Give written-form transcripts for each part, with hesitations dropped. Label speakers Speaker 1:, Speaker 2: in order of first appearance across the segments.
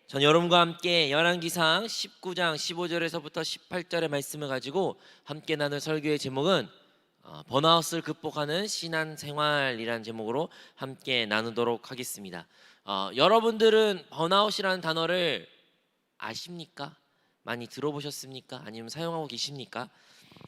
Speaker 1: 전 여러분과 함께 열왕기상 19장 15절에서부터 18절의 말씀을 가지고 함께 나눌 설교의 제목은 번아웃을 극복하는 신앙생활이라는 제목으로 함께 나누도록 하겠습니다. 여러분들은 번아웃이라는 단어를 아십니까? 많이 들어보셨습니까? 아니면 사용하고 계십니까?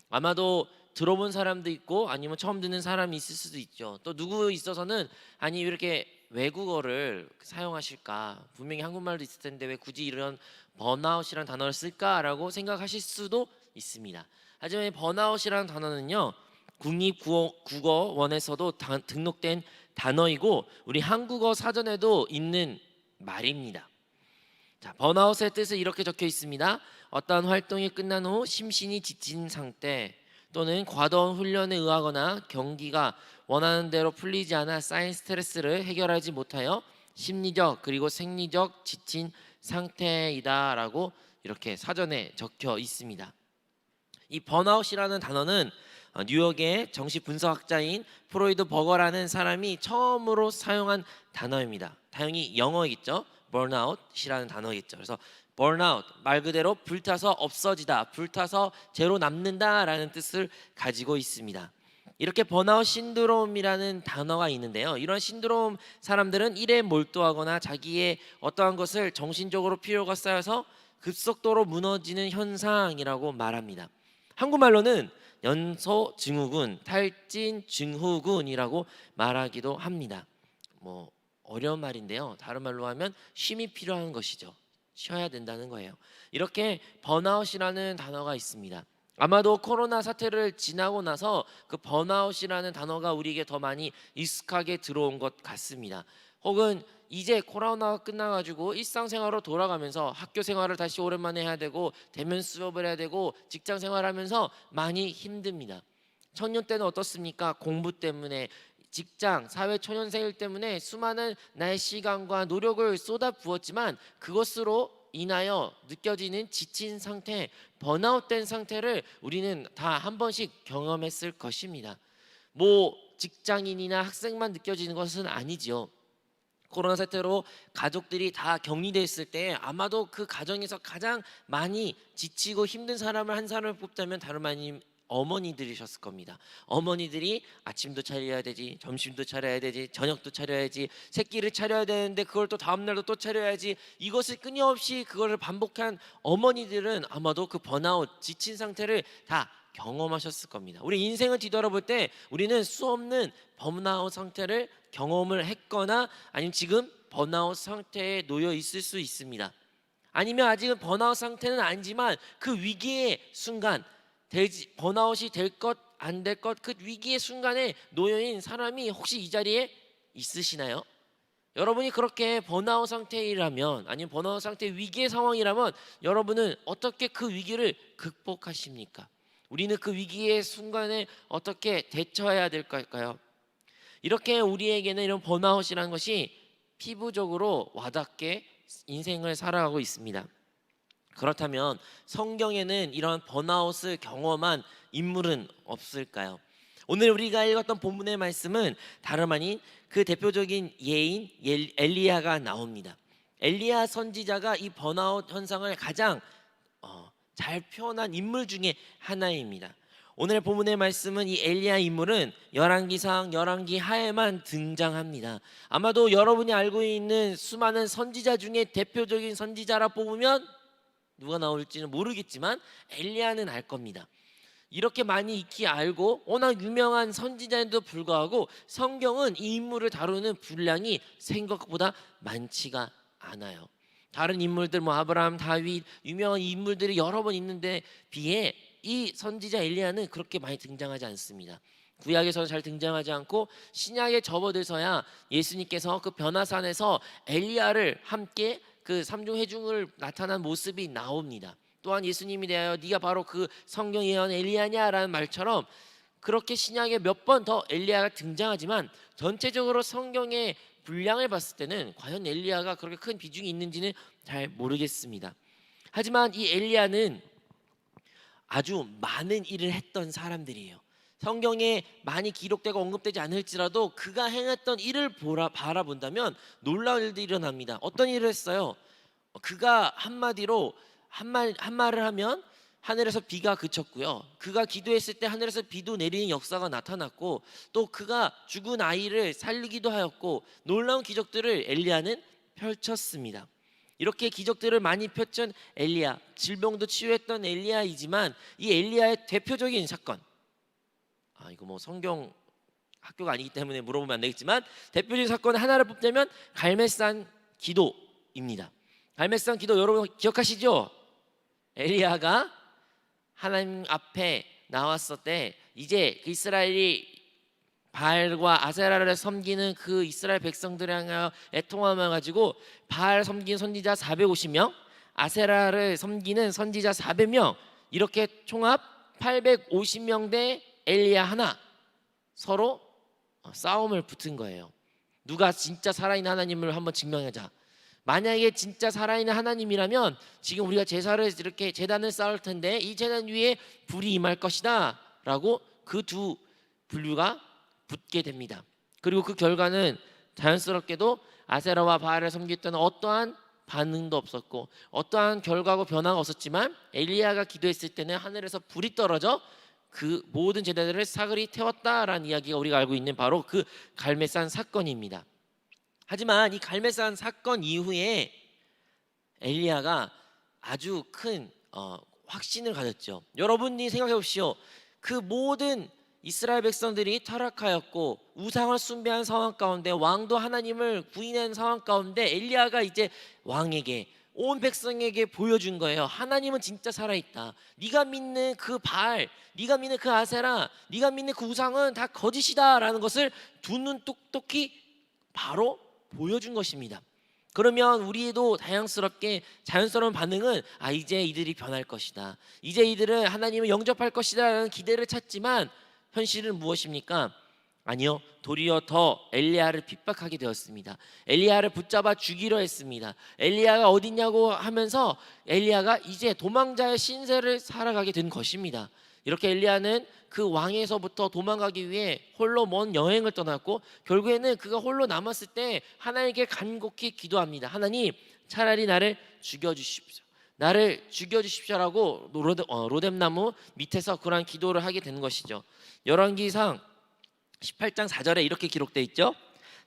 Speaker 1: 아마도 들어본 사람도 있고 아니면 처음 듣는 사람이 있을 수도 있죠. 또 누구 있어서는 아니 왜 이렇게 외국어를 사용하실까? 분명히 한국말도 있을 텐데 왜 굳이 이런 번아웃이라는 단어를 쓸까라고 생각하실 수도 있습니다. 하지만 이 번아웃이라는 단어는요, 국립국어원에서도 등록된 단어이고 우리 한국어 사전에도 있는 말입니다. 자, 번아웃의 뜻은 이렇게 적혀 있습니다. 어떠한 활동이 끝난 후 심신이 지친 상태 또는 과도한 훈련에 의하거나 경기가 원하는 대로 풀리지 않아 쌓인 스트레스를 해결하지 못하여 심리적 그리고 생리적 지친 상태이다라고 이렇게 사전에 적혀 있습니다. 이 번아웃이라는 단어는 뉴욕의 정신 분석학자인 프로이드 버거라는 사람이 처음으로 사용한 단어입니다. 당연히 영어겠죠. burnout이라는 단어겠죠. 그래서 burnout 말 그대로 불타서 없어지다, 불타서 제로 남는다라는 뜻을 가지고 있습니다. 이렇게 번아웃 신드롬이라는 단어가 있는데요. 이런 신드롬 사람들은 일에 몰두하거나 자기의 어떠한 것을 정신적으로 피로가 쌓여서 급속도로 무너지는 현상이라고 말합니다. 한국말로는 연소 증후군, 탈진 증후군이라고 말하기도 합니다. 어려운 말인데요. 다른 말로 하면 쉼이 필요한 것이죠. 쉬어야 된다는 거예요. 이렇게 번아웃이라는 단어가 있습니다. 아마도 코로나 사태를 지나고 나서 그 번아웃이라는 단어가 우리에게 더 많이 익숙하게 들어온 것 같습니다. 혹은 이제 코로나가 끝나가지고 일상생활로 돌아가면서 학교 생활을 다시 오랜만에 해야 되고 대면 수업을 해야 되고 직장 생활하면서 많이 힘듭니다. 청년 때는 어떻습니까? 공부 때문에 직장, 사회 초년생일 때문에 수많은 나의 시간과 노력을 쏟아 부었지만 그것으로 인하여 느껴지는 지친 상태, 번아웃된 상태를 우리는 다 한 번씩 경험했을 것입니다. 직장인이나 학생만 느껴지는 것은 아니지요. 코로나 사태로 가족들이 다 격리돼 있을 때 아마도 그 가정에서 가장 많이 지치고 힘든 사람을 한 사람을 뽑자면 다름 아닌 어머니들이셨을 겁니다. 어머니들이 아침도 차려야 되지, 점심도 차려야 되지, 저녁도 차려야지, 새끼를 차려야 되는데 그걸 또 다음 날도 또 차려야지, 이것을 끊임없이 그거를 반복한 어머니들은 아마도 그 번아웃, 지친 상태를 다 경험하셨을 겁니다. 우리 인생을 뒤돌아볼 때 우리는 수없는 번아웃 상태를 경험을 했거나 아니면 지금 번아웃 상태에 놓여 있을 수 있습니다. 아니면 아직은 번아웃 상태는 아니지만 그 위기의 순간, 번아웃이 될 것 안 될 것 그 위기의 순간에 놓여있는 사람이 혹시 이 자리에 있으시나요? 여러분이 그렇게 번아웃 상태이라면 아니면 번아웃 상태 위기의 상황이라면 여러분은 어떻게 그 위기를 극복하십니까? 우리는 그 위기의 순간에 어떻게 대처해야 될까요? 이렇게 우리에게는 이런 번아웃이라는 것이 피부적으로 와닿게 인생을 살아가고 있습니다. 그렇다면 성경에는 이런 번아웃을 경험한 인물은 없을까요? 오늘 우리가 읽었던 본문의 말씀은 다름 아닌 그 대표적인 예인 엘리야가 나옵니다. 엘리야 선지자가 이 번아웃 현상을 가장 잘 표현한 인물 중에 하나입니다. 오늘 본문의 말씀은 이 엘리야 인물은 열왕기상 열왕기 하에만 등장합니다. 아마도 여러분이 알고 있는 수많은 선지자 중에 대표적인 선지자라 뽑으면 누가 나올지는 모르겠지만 엘리야는 알 겁니다. 이렇게 많이 익히 알고 워낙 유명한 선지자인데도 불구하고 성경은 이 인물을 다루는 분량이 생각보다 많지가 않아요. 다른 인물들 아브라함, 다윗 유명한 인물들이 여러 번 있는데 비해 이 선지자 엘리야는 그렇게 많이 등장하지 않습니다. 구약에서는 잘 등장하지 않고 신약에 접어들어서야 예수님께서 그 변화산에서 엘리야를 함께 그 삼중회중을 나타난 모습이 나옵니다. 또한 예수님이 대하여 네가 바로 그 성경 예언 엘리야냐라는 말처럼 그렇게 신약에 몇 번 더 엘리야가 등장하지만 전체적으로 성경의 분량을 봤을 때는 과연 엘리야가 그렇게 큰 비중이 있는지는 잘 모르겠습니다. 하지만 이 엘리야는 아주 많은 일을 했던 사람들이에요. 성경에 많이 기록되고 언급되지 않을지라도 그가 행했던 일을 바라본다면 놀라운 일들이 일어납니다. 어떤 일을 했어요? 그가 한마디로 한 말을 하면 하늘에서 비가 그쳤고요. 그가 기도했을 때 하늘에서 비도 내리는 역사가 나타났고, 또 그가 죽은 아이를 살리기도 하였고, 놀라운 기적들을 엘리야는 펼쳤습니다. 이렇게 기적들을 많이 펼친 엘리야, 질병도 치유했던 엘리야이지만 이 엘리야의 대표적인 사건, 이거 뭐 성경 학교가 아니기 때문에 물어보면 안 되겠지만 대표적인 사건 하나를 뽑자면 갈멜산 기도입니다. 갈멜산 기도 여러분 기억하시죠? 엘리야가 하나님 앞에 나왔을 때 이제 그 이스라엘이 바알과 아세라를 섬기는 그 이스라엘 백성들을 향하여 애통함을 가지고 바알 섬기는 선지자 450명, 아세라를 섬기는 선지자 400명, 이렇게 총합 850명 대 엘리야 하나, 서로 싸움을 붙은 거예요. 누가 진짜 살아있는 하나님을 한번 증명하자. 만약에 진짜 살아있는 하나님이라면 지금 우리가 제사를 이렇게 제단을 쌓을 텐데 이 제단 위에 불이 임할 것이다 라고 그 두 분류가 붙게 됩니다. 그리고 그 결과는 자연스럽게도 아세라와 바알을 섬겼던 어떠한 반응도 없었고 어떠한 결과고 변화가 없었지만 엘리야가 기도했을 때는 하늘에서 불이 떨어져 그 모든 제단들을 사그리 태웠다라는 이야기가 우리가 알고 있는 바로 그 갈멜산 사건입니다. 하지만 이 갈멜산 사건 이후에 엘리야가 아주 큰 확신을 가졌죠. 여러분이 생각해 보십시오. 그 모든 이스라엘 백성들이 타락하였고 우상을 숭배한 상황 가운데 왕도 하나님을 부인한 상황 가운데 엘리야가 이제 왕에게 온 백성에게 보여준 거예요. 하나님은 진짜 살아있다. 네가 믿는 그 바알, 네가 믿는 그 아세라, 네가 믿는 그 우상은 다 거짓이다라는 것을 두 눈 똑똑히 바로 보여준 것입니다. 그러면 우리도 다양스럽게 자연스러운 반응은 이제 이들이 변할 것이다, 이제 이들은 하나님을 영접할 것이다 라는 기대를 찾지만 현실은 무엇입니까? 아니요, 도리어 더 엘리야를 핍박하게 되었습니다. 엘리야를 붙잡아 죽이려 했습니다. 엘리야가 어디냐고 하면서 엘리야가 이제 도망자의 신세를 살아가게 된 것입니다. 이렇게 엘리야는 그 왕에서부터 도망가기 위해 홀로 먼 여행을 떠났고 결국에는 그가 홀로 남았을 때 하나님께 간곡히 기도합니다. 하나님, 차라리 나를 죽여주십시오. 나를 죽여주십시오라고 로뎀나무 밑에서 그러한 기도를 하게 되는 것이죠. 열왕기상 18장 4절에 이렇게 기록되어 있죠.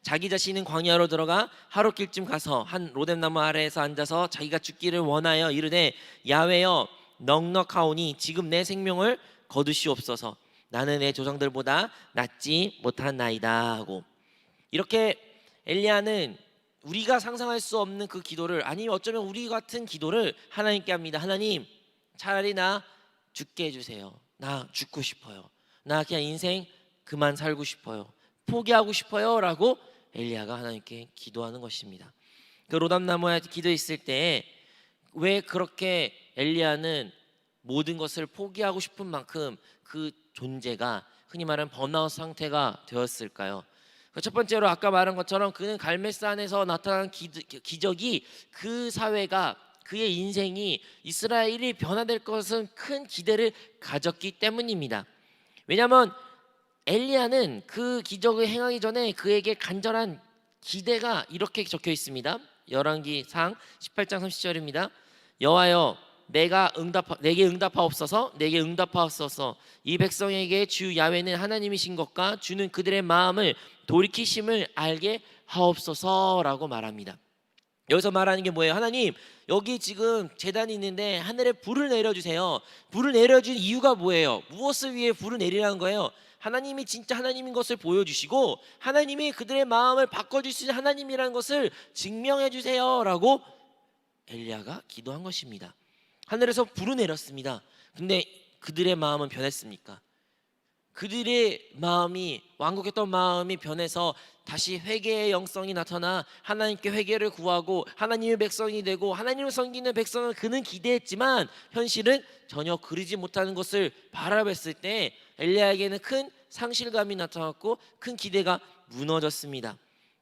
Speaker 1: 자기 자신은 광야로 들어가 하룻길쯤 가서 한 로뎀나무 아래에서 앉아서 자기가 죽기를 원하여 이르되 야훼여 넉넉하오니 지금 내 생명을 거두시옵소서. 나는 내 조상들보다 낫지 못한나이다 하고, 이렇게 엘리야는 우리가 상상할 수 없는 그 기도를, 아니면 어쩌면 우리 같은 기도를 하나님께 합니다. 하나님, 차라리 나 죽게 해주세요. 나 죽고 싶어요. 나 그냥 인생 그만 살고 싶어요. 포기하고 싶어요 라고 엘리야가 하나님께 기도하는 것입니다. 그 로담나무에 기도했을 때 왜 그렇게 엘리야는 모든 것을 포기하고 싶은 만큼 그 존재가 흔히 말하는 번아웃 상태가 되었을까요? 첫 번째로 아까 말한 것처럼 그는 갈멜산에서 나타난 기적이 그 사회가, 그의 인생이, 이스라엘이 변화될 것은 큰 기대를 가졌기 때문입니다. 왜냐하면 엘리야는 그 기적을 행하기 전에 그에게 간절한 기대가 이렇게 적혀 있습니다. 열왕기상 18장 30절입니다. 여호와여, 내게 응답하옵소서. 내게 응답하옵소서. 이 백성에게 주 야훼는 하나님이신 것과 주는 그들의 마음을 돌이키심을 알게 하옵소서라고 말합니다. 여기서 말하는 게 뭐예요? 하나님, 여기 지금 제단이 있는데 하늘에 불을 내려주세요. 불을 내려준 이유가 뭐예요? 무엇을 위해 불을 내리라는 거예요? 하나님이 진짜 하나님인 것을 보여주시고 하나님이 그들의 마음을 바꿔주시는 하나님이라는 것을 증명해 주세요 라고 엘리야가 기도한 것입니다. 하늘에서 불을 내렸습니다. 근데 그들의 마음은 변했습니까? 그들의 마음이, 완곡했던 마음이 변해서 다시 회개의 영성이 나타나 하나님께 회개를 구하고 하나님의 백성이 되고 하나님을 섬기는 백성을 그는 기대했지만 현실은 전혀 그러지 못하는 것을 바라봤을 때 엘리야에게는 큰 상실감이 나타났고 큰 기대가 무너졌습니다.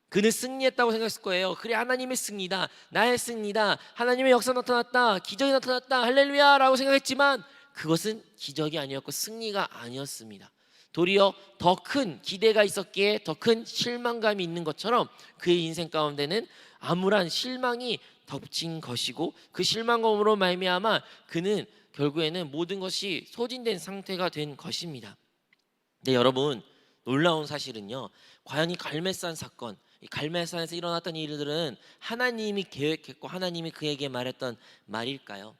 Speaker 1: 그는 승리했다고 생각했을 거예요. 그래, 하나님의 승리다, 나의 승리다, 하나님의 역사 나타났다, 기적이 나타났다, 할렐루야 라고 생각했지만 그것은 기적이 아니었고 승리가 아니었습니다. 도리어 더 큰 기대가 있었기에 더 큰 실망감이 있는 것처럼 그의 인생 가운데는 암울한 실망이 덮친 것이고 그 실망감으로 말미암아 그는 결국에는 모든 것이 소진된 상태가 된 것입니다. 네, 여러분, 놀라운 사실은요, 과연 이 갈멜산 사건, 이 갈멜산에서 일어났던 일들은 하나님이 계획했고 하나님이 그에게 말했던 말일까요?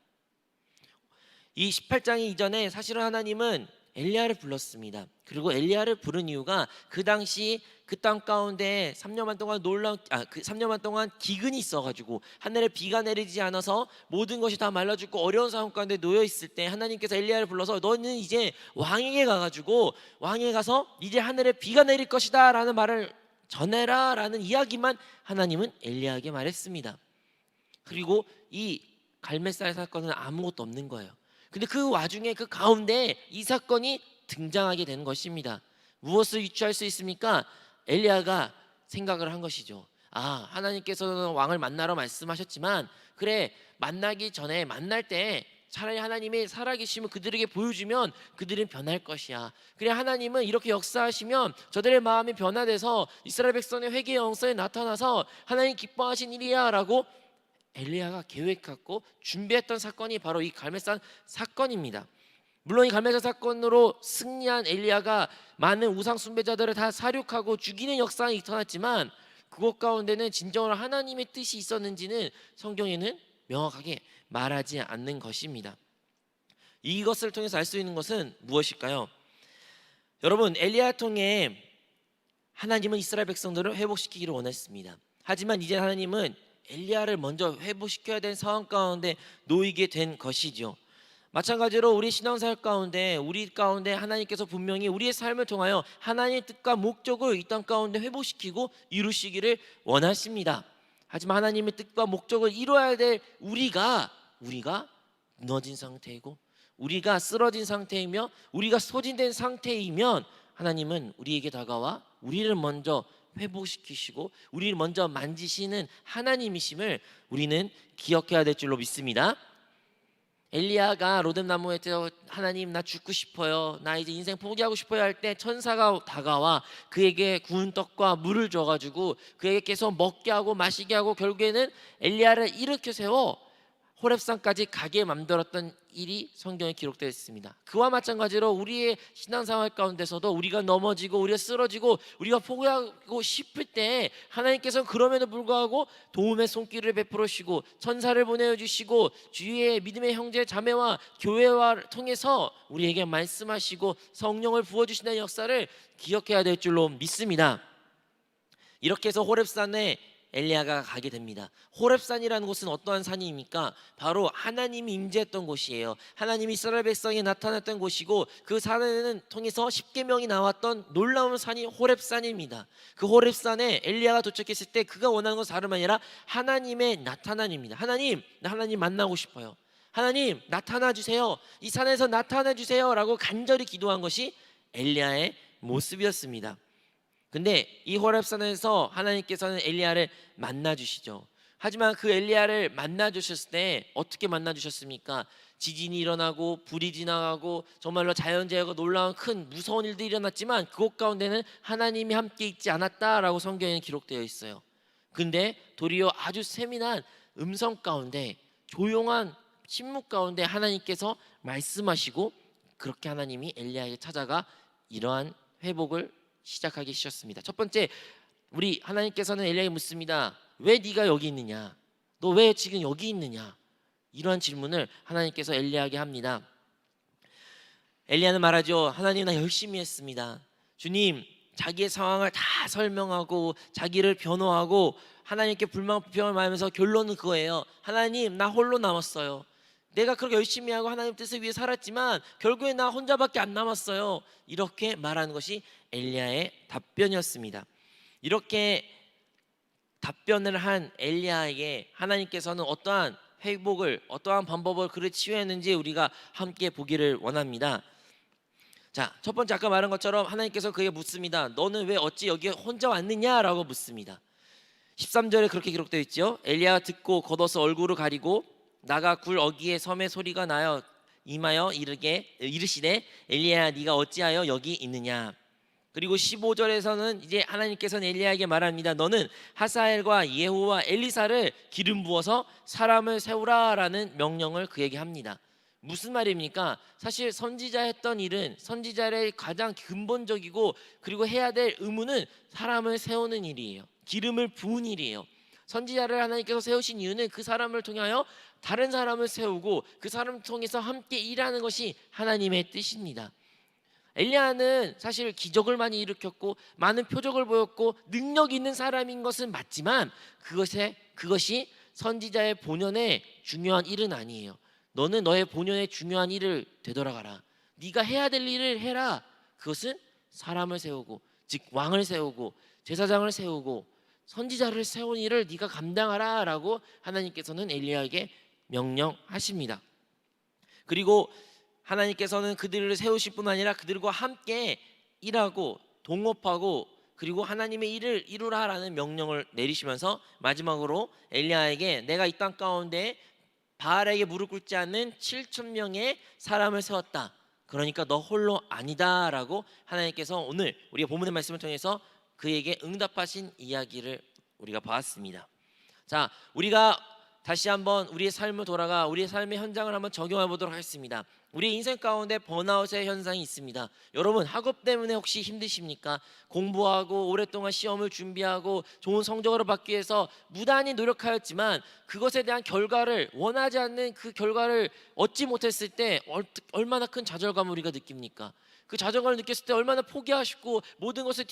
Speaker 1: 이 18장 이전에 사실은 하나님은 엘리야를 불렀습니다. 그리고 엘리야를 부른 이유가 그 당시 그 땅 가운데 3년만 동안 놀라운 그 3년만 동안 기근이 있어가지고 하늘에 비가 내리지 않아서 모든 것이 다 말라 죽고 어려운 상황 가운데 놓여 있을 때 하나님께서 엘리야를 불러서 너는 이제 왕에게 가가지고 왕에 가서 이제 하늘에 비가 내릴 것이다라는 말을 전해라라는 이야기만 하나님은 엘리야에게 말했습니다. 그리고 이 갈멜살 사건은 아무것도 없는 거예요. 근데 그 와중에 그 가운데 이 사건이 등장하게 되는 것입니다. 무엇을 유추할 수 있습니까? 엘리야가 생각을 한 것이죠. 아, 하나님께서는 왕을 만나러 말씀하셨지만 그래, 만나기 전에 만날 때 차라리 하나님이 살아계시면 그들에게 보여주면 그들은 변할 것이야. 그래, 하나님은 이렇게 역사하시면 저들의 마음이 변화돼서 이스라엘 백성의 회개의 영성에 나타나서 하나님 기뻐하신 일이야 라고 엘리야가 계획하고 준비했던 사건이 바로 이 갈멜산 사건입니다. 물론 이 갈멜산 사건으로 승리한 엘리야가 많은 우상 숭배자들을 다 사륙하고 죽이는 역사가 나타났지만 그것 가운데는 진정으로 하나님의 뜻이 있었는지는 성경에는 명확하게 말하지 않는 것입니다. 이것을 통해서 알 수 있는 것은 무엇일까요? 여러분, 엘리야를 통해 하나님은 이스라엘 백성들을 회복시키기를 원했습니다. 하지만 이제 하나님은 엘리야를 먼저 회복시켜야 되는 상황 가운데 놓이게 된 것이죠. 마찬가지로 우리 신앙생활 가운데 우리 가운데 하나님께서 분명히 우리의 삶을 통하여 하나님의 뜻과 목적을 이 땅 가운데 회복시키고 이루시기를 원하십니다. 하지만 하나님의 뜻과 목적을 이루어야 될 우리가 무너진 상태이고 우리가 쓰러진 상태이며 우리가 소진된 상태이면 하나님은 우리에게 다가와 우리를 먼저 회복시키시고 우리를 먼저 만지시는 하나님이심을 우리는 기억해야 될 줄로 믿습니다. 엘리야가 로뎀나무에 하나님 나 죽고 싶어요, 나 이제 인생 포기하고 싶어요 할 때 천사가 다가와 그에게 구운 떡과 물을 줘가지고 그에게 계속 먹게 하고 마시게 하고 결국에는 엘리야를 일으켜 세워 호렙산까지 가게 만들었던 일이 성경에 기록되어 있습니다. 그와 마찬가지로 우리의 신앙생활 가운데서도 우리가 넘어지고 우리가 쓰러지고 우리가 포기하고 싶을 때 하나님께서는 그럼에도 불구하고 도움의 손길을 베풀으시고 천사를 보내주시고 주위의 믿음의 형제 자매와 교회와 통해서 우리에게 말씀하시고 성령을 부어주시는 역사를 기억해야 될 줄로 믿습니다. 이렇게 해서 호렙산에 엘리야가 가게 됩니다. 호렙산이라는 곳은 어떠한 산입니까? 바로 하나님이 임재했던 곳이에요. 하나님이 이스라엘 백성에 나타났던 곳이고 그 산에는 통해서 십계명이 나왔던 놀라운 산이 호렙산입니다. 그 호렙산에 엘리야가 도착했을 때 그가 원하는 것은 다름 아니라 하나님의 나타남입니다. 하나님, 나 하나님 만나고 싶어요. 하나님, 나타나 주세요. 이 산에서 나타나 주세요 라고 간절히 기도한 것이 엘리야의 모습이었습니다. 근데 이 호렙산에서 하나님께서는 엘리야를 만나 주시죠. 하지만 그 엘리야를 만나 주셨을 때 어떻게 만나 주셨습니까? 지진이 일어나고 불이 지나가고 정말로 자연재해가 놀라운 큰 무서운 일들이 일어났지만 그곳 가운데는 하나님이 함께 있지 않았다라고 성경에 기록되어 있어요. 근데 도리어 아주 세밀한 음성 가운데 조용한 침묵 가운데 하나님께서 말씀하시고 그렇게 하나님이 엘리야에게 찾아가 이러한 회복을 시작하기 시작했습니다. 첫 번째, 우리 하나님께서는 엘리야에게 묻습니다. 왜 네가 여기 있느냐? 너 왜 지금 여기 있느냐? 이러한 질문을 하나님께서 엘리야에게 합니다. 엘리야는 말하죠. 하나님, 나 열심히 했습니다. 주님, 자기의 상황을 다 설명하고 자기를 변호하고 하나님께 불만 불평을 말하면서 결론은 그거예요. 하나님, 나 홀로 남았어요. 내가 그렇게 열심히 하고 하나님 뜻을 위해 살았지만 결국에 나 혼자밖에 안 남았어요. 이렇게 말하는 것이 엘리야의 답변이었습니다. 이렇게 답변을 한 엘리야에게 하나님께서는 어떠한 회복을, 어떠한 방법을 그를 치유했는지 우리가 함께 보기를 원합니다. 자, 첫 번째 아까 말한 것처럼 하나님께서 그에게 묻습니다. 너는 왜 어찌 여기에 혼자 왔느냐라고 묻습니다. 13절에 그렇게 기록되어 있죠. 엘리야가 듣고 걷어서 얼굴을 가리고 나가 굴 어귀의 섬의 소리가 나여 임하여 이르시되 엘리야야, 네가 어찌하여 여기 있느냐? 그리고 15절에서는 이제 하나님께서는 엘리야에게 말합니다. 너는 하사엘과 예후와 엘리사를 기름 부어서 사람을 세우라라는 명령을 그에게 합니다. 무슨 말입니까? 사실 선지자 했던 일은, 선지자의 가장 근본적이고 그리고 해야 될 의무는 사람을 세우는 일이에요. 기름을 부은 일이에요. 선지자를 하나님께서 세우신 이유는 그 사람을 통하여 다른 사람을 세우고 그 사람을 통해서 함께 일하는 것이 하나님의 뜻입니다. 엘리야는 사실 기적을 많이 일으켰고 많은 표적을 보였고 능력 있는 사람인 것은 맞지만 그것이 선지자의 본연의 중요한 일은 아니에요. 너는 너의 본연의 중요한 일을 되돌아가라. 네가 해야 될 일을 해라. 그것은 사람을 세우고, 즉 왕을 세우고 제사장을 세우고 선지자를 세운 일을 네가 감당하라라고 하나님께서는 엘리야에게 명령하십니다. 그리고 하나님께서는 그들을 세우실 뿐 아니라 그들과 함께 일하고 동업하고 그리고 하나님의 일을 이루라라는 명령을 내리시면서 마지막으로 엘리야에게 내가 이 땅 가운데 바알에게 무릎 꿇지 않는 7천 명의 사람을 세웠다. 그러니까 너 홀로 아니다라고 하나님께서 오늘 우리가 본문의 말씀을 통해서 그에게 응답하신 이야기를 우리가 봤습니다. 자, 우리가 다시 한번 우리의 삶을 돌아가 우리의 삶의 현장을 한번 적용해 보도록 하겠습니다. 우리 인생 가운데 번아웃의 현상이 있습니다. 여러분 학업 때문에 혹시 힘드십니까? 공부하고 오랫동안 시험을 준비하고 좋은 성적으로 받기 위해서 무단히 노력하였지만 그것에 대한 결과를 원하지 않는 그 결과를 얻지 못했을 때 얼마나 큰 좌절감을 우리가 느낍니까? 그 좌절감을 느꼈을 때 얼마나 포기하시고 모든 것을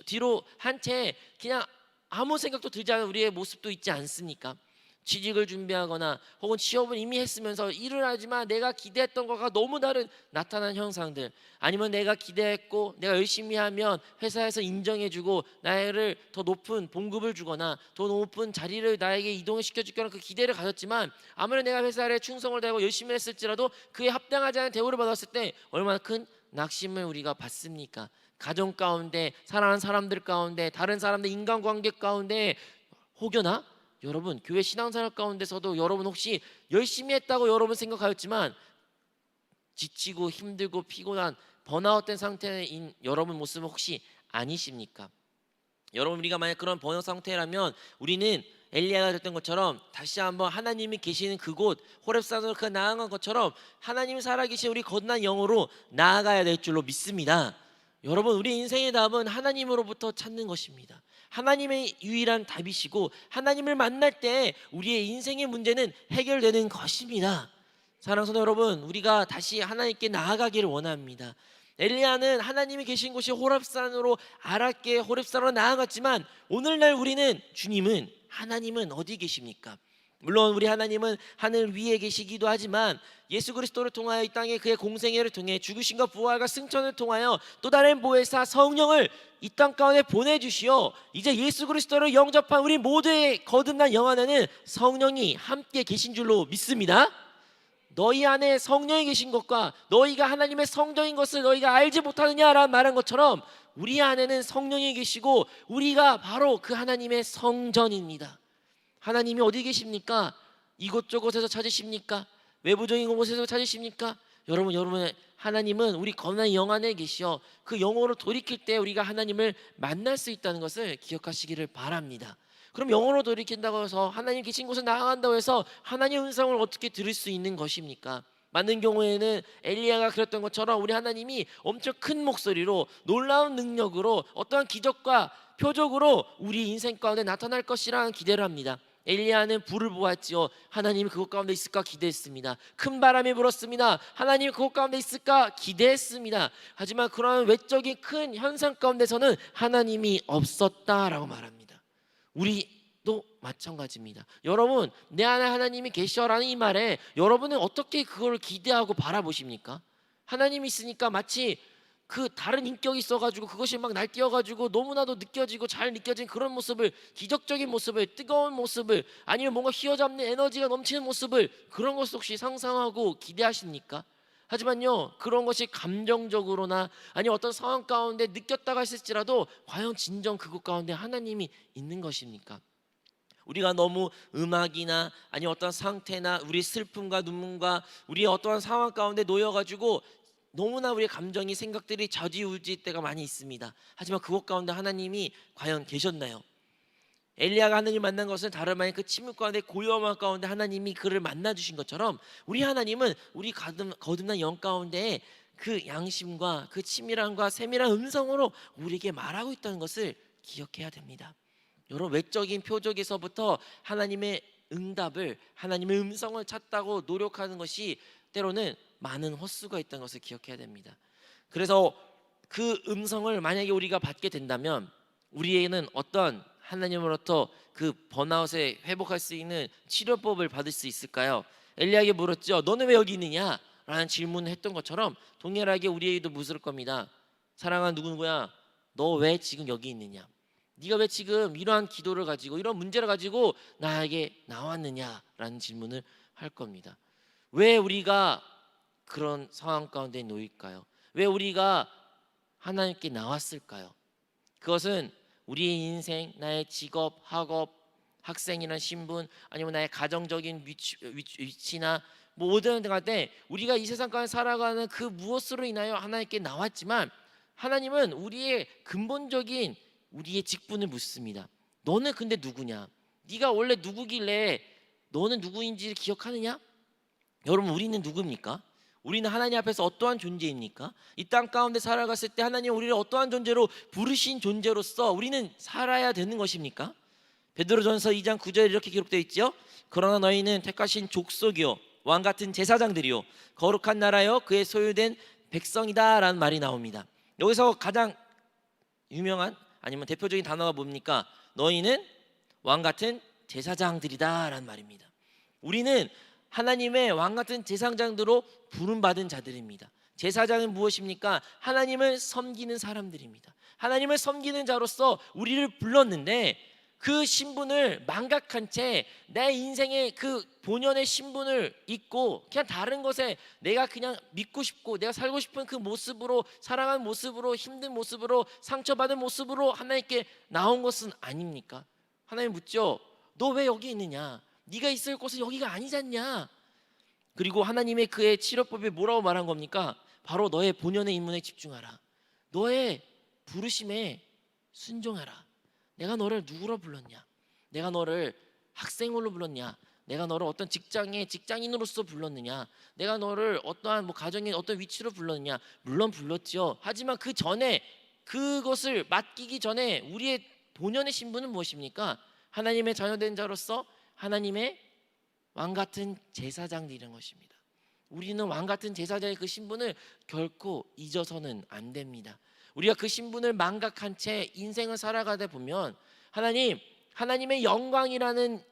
Speaker 1: 뒤로 한 채 그냥 아무 생각도 들지 않은 우리의 모습도 있지 않습니까? 취직을 준비하거나 혹은 취업을 이미 했으면서 일을 하지만 내가 기대했던 것과 너무 다른 나타난 현상들, 아니면 내가 기대했고 내가 열심히 하면 회사에서 인정해주고 나를 더 높은 봉급을 주거나 더 높은 자리를 나에게 이동을 시켜줄 거라는 그 기대를 가졌지만 아무리 내가 회사에 충성을 다하고 열심히 했을지라도 그에 합당하지 않은 대우를 받았을 때 얼마나 큰 낙심을 우리가 받습니까? 가정 가운데, 사랑하는 사람들 가운데, 다른 사람들 인간관계 가운데, 혹여나 여러분 교회 신앙생활 가운데서도 여러분 혹시 열심히 했다고 여러분 생각하였지만 지치고 힘들고 피곤한 번아웃된 상태인 여러분 모습은 혹시 아니십니까? 여러분 우리가 만약 그런 번아웃 상태라면 우리는 엘리야가 됐던 것처럼 다시 한번 하나님이 계시는 그곳 호렙산으로 그 나아간 것처럼 하나님이 살아계신 우리 거듭난 영으로 나아가야 될 줄로 믿습니다. 여러분 우리 인생의 답은 하나님으로부터 찾는 것입니다. 하나님의 유일한 답이시고 하나님을 만날 때 우리의 인생의 문제는 해결되는 것입니다. 사랑하는 성도 여러분, 우리가 다시 하나님께 나아가기를 원합니다. 엘리야는 하나님이 계신 곳이 호렙산으로 아랍계 호렙산으로 나아갔지만 오늘날 우리는 주님은 하나님은 어디 계십니까? 물론 우리 하나님은 하늘 위에 계시기도 하지만 예수 그리스도를 통하여 이 땅에 그의 공생애를 통해 죽으심과 부활과 승천을 통하여 또 다른 보혜사 성령을 이 땅 가운데 보내주시어 이제 예수 그리스도를 영접한 우리 모두의 거듭난 영 안에는 성령이 함께 계신 줄로 믿습니다. 너희 안에 성령이 계신 것과 너희가 하나님의 성전인 것을 너희가 알지 못하느냐라는 말한 것처럼 우리 안에는 성령이 계시고 우리가 바로 그 하나님의 성전입니다. 하나님이 어디 계십니까? 이곳저곳에서 찾으십니까? 외부적인 곳에서 찾으십니까? 여러분의 하나님은 우리 거듭난 영 안에 계시어 그 영으로 돌이킬 때 우리가 하나님을 만날 수 있다는 것을 기억하시기를 바랍니다. 그럼 영으로 돌이킨다고 해서 하나님 계신 곳에 나아간다고 해서 하나님의 음성을 어떻게 들을 수 있는 것입니까? 많은 경우에는 엘리야가 그랬던 것처럼 우리 하나님이 엄청 큰 목소리로 놀라운 능력으로 어떠한 기적과 표적으로 우리 인생 가운데 나타날 것이라는 기대를 합니다. 엘리야는 불을 보았지요. 하나님이 그곳 가운데 있을까 기대했습니다. 큰 바람이 불었습니다. 하나님이 그곳 가운데 있을까 기대했습니다. 하지만 그러한 외적인 큰 현상 가운데서는 하나님이 없었다라고 말합니다. 우리도 마찬가지입니다. 여러분 내 안에 하나님이 계셔라는 이 말에 여러분은 어떻게 그걸 기대하고 바라보십니까? 하나님이 있으니까 마치 그 다른 인격이 있어가지고 그것이 막 날뛰어가지고 너무나도 느껴지고 잘 느껴진 그런 모습을, 기적적인 모습을, 뜨거운 모습을, 아니면 뭔가 휘어잡는 에너지가 넘치는 모습을, 그런 것을 혹시 상상하고 기대하십니까? 하지만요 그런 것이 감정적으로나 아니면 어떤 상황 가운데 느꼈다가 했을지라도 과연 진정 그곳 가운데 하나님이 있는 것입니까? 우리가 너무 음악이나 아니면 어떤 상태나 우리 슬픔과 눈물과 우리의 어떠한 상황 가운데 놓여가지고 너무나 우리의 감정이 생각들이 좌지우지 때가 많이 있습니다. 하지만 그곳 가운데 하나님이 과연 계셨나요? 엘리야가 하나님 만난 것은 다름 아닌 그 침묵 가운데 고요함 가운데 하나님이 그를 만나 주신 것처럼 우리 하나님은 우리 거듭난 영 가운데 그 양심과 그 치밀함과 세밀한 음성으로 우리에게 말하고 있다는 것을 기억해야 됩니다. 여러분, 외적인 표적에서부터 하나님의 응답을, 하나님의 음성을 찾다고 노력하는 것이 때로는 많은 헛수가 있다는 것을 기억해야 됩니다. 그래서 그 음성을 만약에 우리가 받게 된다면 우리에게는 어떤 하나님으로부터 그 번아웃에 회복할 수 있는 치료법을 받을 수 있을까요? 엘리야에게 물었죠. 너는 왜 여기 있느냐? 라는 질문을 했던 것처럼 동일하게 우리에게도 묻을 겁니다. 사랑하는 누구누구야, 너 왜 지금 여기 있느냐? 네가 왜 지금 이러한 기도를 가지고 이런 문제를 가지고 나에게 나왔느냐라는 질문을 할 겁니다. 왜 우리가 그런 상황 가운데 놓일까요? 왜 우리가 하나님께 나왔을까요? 그것은 우리의 인생, 나의 직업, 학업, 학생이라는 신분, 아니면 나의 가정적인 위치나 모든 등한테 우리가 이 세상 가운데 살아가는 그 무엇으로 인하여 하나님께 나왔지만 하나님은 우리의 근본적인 우리의 직분을 묻습니다. 너는 근데 누구냐? 네가 원래 누구길래 너는 누구인지를 기억하느냐? 여러분, 우리는 누굽니까? 우리는 하나님 앞에서 어떠한 존재입니까? 이 땅 가운데 살아갔을 때 하나님 우리를 어떠한 존재로 부르신 존재로서 우리는 살아야 되는 것입니까? 베드로전서 2장 9절에 이렇게 기록되어 있죠. 그러나 너희는 택하신 족속이요 왕 같은 제사장들이요 거룩한 나라요 그의 소유된 백성이다 라는 말이 나옵니다. 여기서 가장 유명한 아니면 대표적인 단어가 뭡니까? 너희는 왕 같은 제사장들이다 라는 말입니다. 우리는 하나님의 왕 같은 제사장들로 부름받은 자들입니다. 제사장은 무엇입니까? 하나님을 섬기는 사람들입니다. 하나님을 섬기는 자로서 우리를 불렀는데 그 신분을 망각한 채 내 인생의 그 본연의 신분을 잊고 그냥 다른 것에 내가 그냥 믿고 싶고 내가 살고 싶은 그 모습으로, 살아가는 모습으로, 힘든 모습으로, 상처받은 모습으로 하나님께 나온 것은 아닙니까? 하나님 묻죠. 너 왜 여기 있느냐? 네가 있을 곳은 여기가 아니지 않냐? 그리고 하나님의 그의 치료법이 뭐라고 말한 겁니까? 바로 너의 본연의 인문에 집중하라. 너의 부르심에 순종하라. 내가 너를 누구로 불렀냐? 내가 너를 학생으로 불렀냐? 내가 너를 어떤 직장의 직장인으로서 불렀느냐? 내가 너를 어떠한 가정의 어떤 위치로 불렀느냐? 물론 불렀죠. 하지만 그 전에 그것을 맡기기 전에 우리의 본연의 신분은 무엇입니까? 하나님의 자녀된 자로서 하나님의 왕 같은 제사장들이라는 것입니다. 우리는 왕 같은 제사장의 그 신분을 결코 잊어서는 안 됩니다. 우리가 그 신분을 망각한 채 인생을 살아가다 보면 하나님의 영광이라는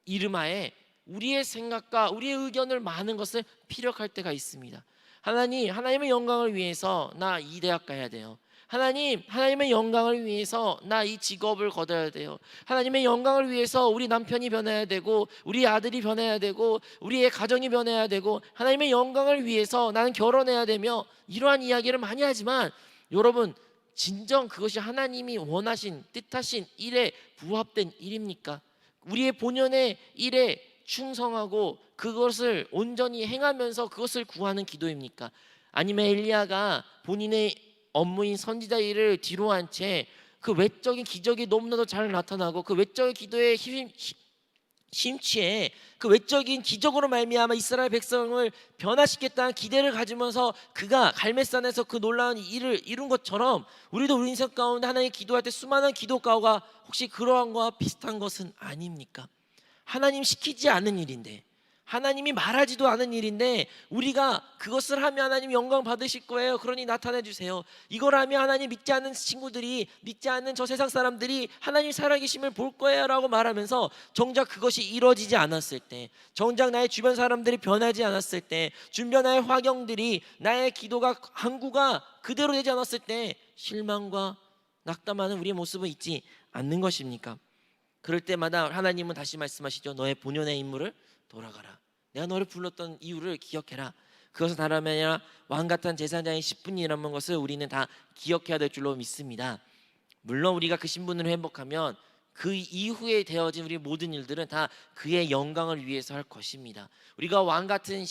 Speaker 1: 이름하에 우리의 생각과 우리의 의견을 많은 것을 피력할 때가 있습니다. 하나님의 영광을 위해서 나 이 대학 가야 돼요. 하나님의 영광을 위해서 나 이 직업을 거둬야 돼요. 하나님의 영광을 위해서 우리 남편이 변해야 되고 우리 아들이 변해야 되고 우리의 가정이 변해야 되고 하나님의 영광을 위해서 나는 결혼해야 되며 이러한 이야기를 많이 하지만 여러분, 진정 그것이 하나님이 원하신 뜻하신 일에 부합된 일입니까? 우리의 본연의 일에 충성하고 그것을 온전히 행하면서 그것을 구하는 기도입니까? 아니면 엘리야가 본인의 업무인 선지자 일을 뒤로한 채 그 외적인 기적이 너무나도 잘 나타나고 그 외적인 기도에 심취해 그 외적인 기적으로 말미암아 이스라엘 백성을 변화시켰다는 기대를 가지면서 그가 갈멜산에서 그 놀라운 일을 이룬 것처럼 우리도 우리 인생 가운데 하나님 기도할 때 수많은 기도가가 혹시 그러한 것과 비슷한 것은 아닙니까? 하나님 시키지 않은 일인데, 하나님이 말하지도 않은 일인데 우리가 그것을 하면 하나님 영광 받으실 거예요. 그러니 나타내 주세요. 이걸 하면 하나님 믿지 않는 친구들이, 믿지 않는 저 세상 사람들이 하나님 살아계심을 볼 거예요 라고 말하면서 정작 그것이 이루어지지 않았을 때, 정작 나의 주변 사람들이 변하지 않았을 때, 주변 나의 환경들이 나의 기도가 간구가 그대로 되지 않았을 때 실망과 낙담하는 우리의 모습은 있지 않는 것입니까? 그럴 때마다 하나님은 다시 말씀하시죠. 너의 본연의 인물을 돌아가라. 내가 너를 불렀던 이유를 기억해라. 그것은 다름 아니라 왕 같은 제사장의 10분이라는 것을 우리는 다 기억해야 될 줄로 믿습니다. 물론 우리가 그 신분을 회복하면 그 이후에 되어진 우리 모든 일들은 다 그의 영광을 위해서 할 것입니다. 우리가 왕 같은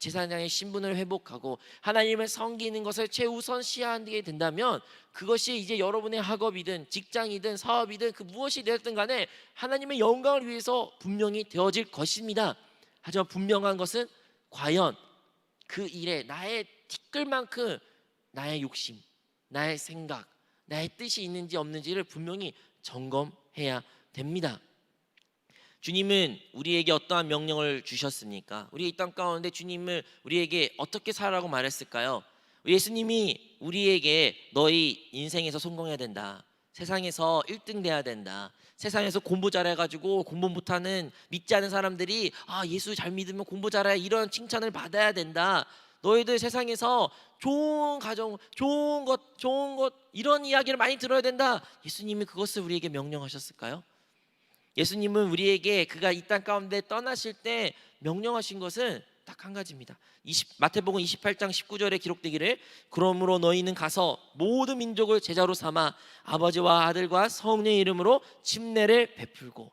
Speaker 1: 제사장의 신분을 회복하고 하나님을 섬기는 것을 최우선시하게 된다면 그것이 이제 여러분의 학업이든 직장이든 사업이든 그 무엇이 되었든 간에 하나님의 영광을 위해서 분명히 되어질 것입니다. 하지만 분명한 것은 과연 그 일에 나의 티끌만큼 나의 욕심, 나의 생각, 나의 뜻이 있는지 없는지를 분명히 점검해야 됩니다. 주님은 우리에게 어떠한 명령을 주셨습니까? 우리 이 땅 가운데 주님을 우리에게 어떻게 살아라고 말했을까요? 예수님이 우리에게 너희 인생에서 성공해야 된다, 세상에서 1등 돼야 된다, 세상에서 공부 잘해가지고 공부 못하는 믿지 않은 사람들이 예수 잘 믿으면 공부 잘해 이런 칭찬을 받아야 된다, 너희들 세상에서 좋은 가정, 좋은 것 이런 이야기를 많이 들어야 된다. 예수님이 그것을 우리에게 명령하셨을까요? 예수님은 우리에게 그가 이 땅 가운데 떠나실 때 명령하신 것은 딱 한 가지입니다. 마태복음 28장 19절에 기록되기를 그러므로 너희는 가서 모든 민족을 제자로 삼아 아버지와 아들과 성령의 이름으로 침례를 베풀고,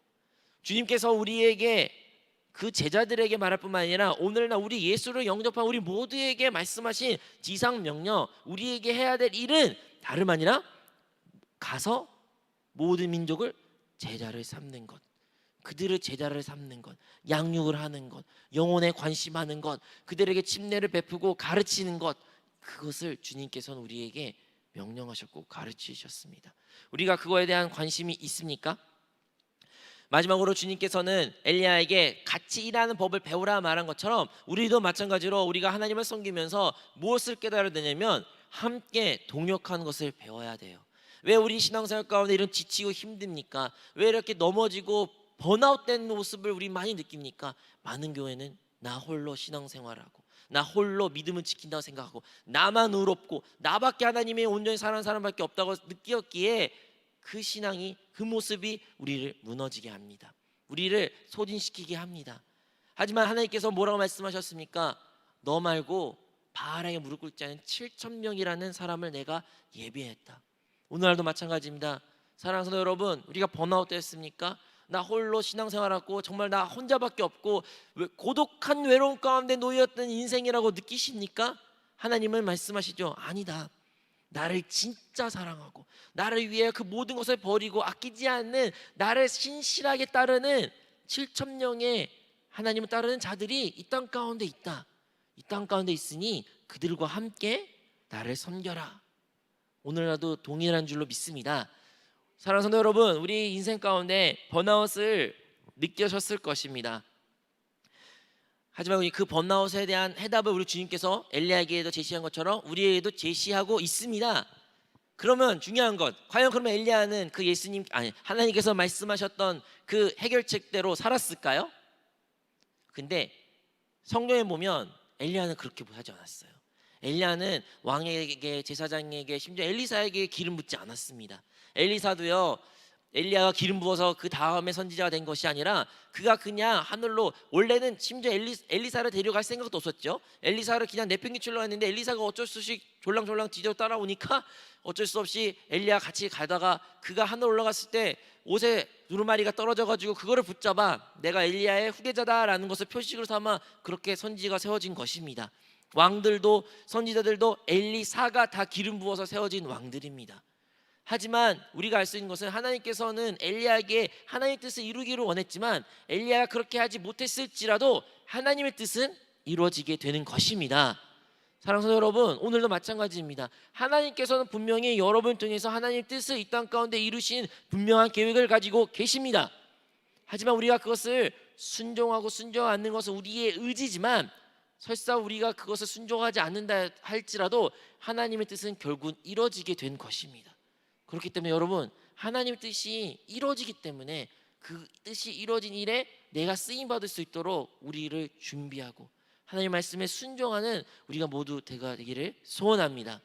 Speaker 1: 주님께서 우리에게 그 제자들에게 말할 뿐만 아니라 오늘날 우리 예수를 영접한 우리 모두에게 말씀하신 지상 명령, 우리에게 해야 될 일은 다름 아니라 가서 모든 민족을 제자를 삼는 것, 그들을 제자를 삼는 것, 양육을 하는 것, 영혼에 관심하는 것, 그들에게 침례를 베푸고 가르치는 것, 그것을 주님께서는 우리에게 명령하셨고 가르치셨습니다. 우리가 그거에 대한 관심이 있습니까? 마지막으로 주님께서는 엘리야에게 같이 일하는 법을 배우라 말한 것처럼 우리도 마찬가지로 우리가 하나님을 섬기면서 무엇을 깨달아야 되냐면 함께 동역하는 것을 배워야 돼요. 왜 우리 신앙생활 가운데 이런 지치고 힘듭니까? 왜 이렇게 넘어지고 번아웃된 모습을 우리 많이 느낍니까? 많은 교회는 나 홀로 신앙생활하고 나 홀로 믿음을 지킨다고 생각하고 나만 의롭고 나밖에 하나님의 온전히 사랑하는 사람밖에 없다고 느꼈기에 그 신앙이, 그 모습이 우리를 무너지게 합니다. 우리를 소진시키게 합니다. 하지만 하나님께서 뭐라고 말씀하셨습니까? 너 말고 바알에게 무릎 꿇지 않은 7,000명이라는 사람을 내가 예비했다. 오늘날도 마찬가지입니다. 사랑하는 성도 여러분, 우리가 번아웃 됐습니까? 나 홀로 신앙생활하고 정말 나 혼자밖에 없고 고독한 외로움 가운데 놓였던 인생이라고 느끼십니까? 하나님은 말씀하시죠. 아니다. 나를 진짜 사랑하고 나를 위해 그 모든 것을 버리고 아끼지 않는 나를 신실하게 따르는 7,000명의 하나님을 따르는 자들이 이 땅 가운데 있다. 이 땅 가운데 있으니 그들과 함께 나를 섬겨라. 오늘날도 동일한 줄로 믿습니다. 사랑하는 성도 여러분, 우리 인생 가운데 번아웃을 느끼셨을 것입니다. 하지만 그 번아웃에 대한 해답을 우리 주님께서 엘리야에게도 제시한 것처럼 우리에게도 제시하고 있습니다. 그러면 중요한 것, 과연 그러면 엘리야는 그 하나님께서 말씀하셨던 그 해결책대로 살았을까요? 근데 성경에 보면 엘리야는 그렇게 하지 않았어요. 엘리야는 왕에게, 제사장에게, 심지어 엘리사에게 기름 붓지 않았습니다. 엘리사도요, 엘리야가 기름 부어서 그 다음에 선지자가 된 것이 아니라 그가 그냥 하늘로, 원래는 심지어 엘리사를 데려갈 생각도 없었죠. 엘리사를 그냥 내팽개치려고 했는데 엘리사가 어쩔 수 없이 졸랑졸랑 뒤져 따라오니까 어쩔 수 없이 엘리야 같이 가다가 그가 하늘 올라갔을 때 옷에 두루마리가 떨어져가지고 그거를 붙잡아 내가 엘리야의 후계자다라는 것을 표식으로 삼아 그렇게 선지가 세워진 것입니다. 왕들도 선지자들도 엘리사가 다 기름 부어서 세워진 왕들입니다. 하지만 우리가 알 수 있는 것은 하나님께서는 엘리야에게 하나님의 뜻을 이루기를 원했지만 엘리야가 그렇게 하지 못했을지라도 하나님의 뜻은 이루어지게 되는 것입니다. 사랑하는 성도 여러분, 오늘도 마찬가지입니다. 하나님께서는 분명히 여러분을 통해서 하나님의 뜻을 이 땅 가운데 이루신 분명한 계획을 가지고 계십니다. 하지만 우리가 그것을 순종하고 순종하지 않는 것은 우리의 의지지만 설사 우리가 그것을 순종하지 않는다 할지라도 하나님의 뜻은 결국 이루어지게 된 것입니다. 그렇기 때문에 여러분, 하나님의 뜻이 이루어지기 때문에 그 뜻이 이루어진 일에 내가 쓰임받을 수 있도록 우리를 준비하고 하나님의 말씀에 순종하는 우리가 모두 되기를 소원합니다.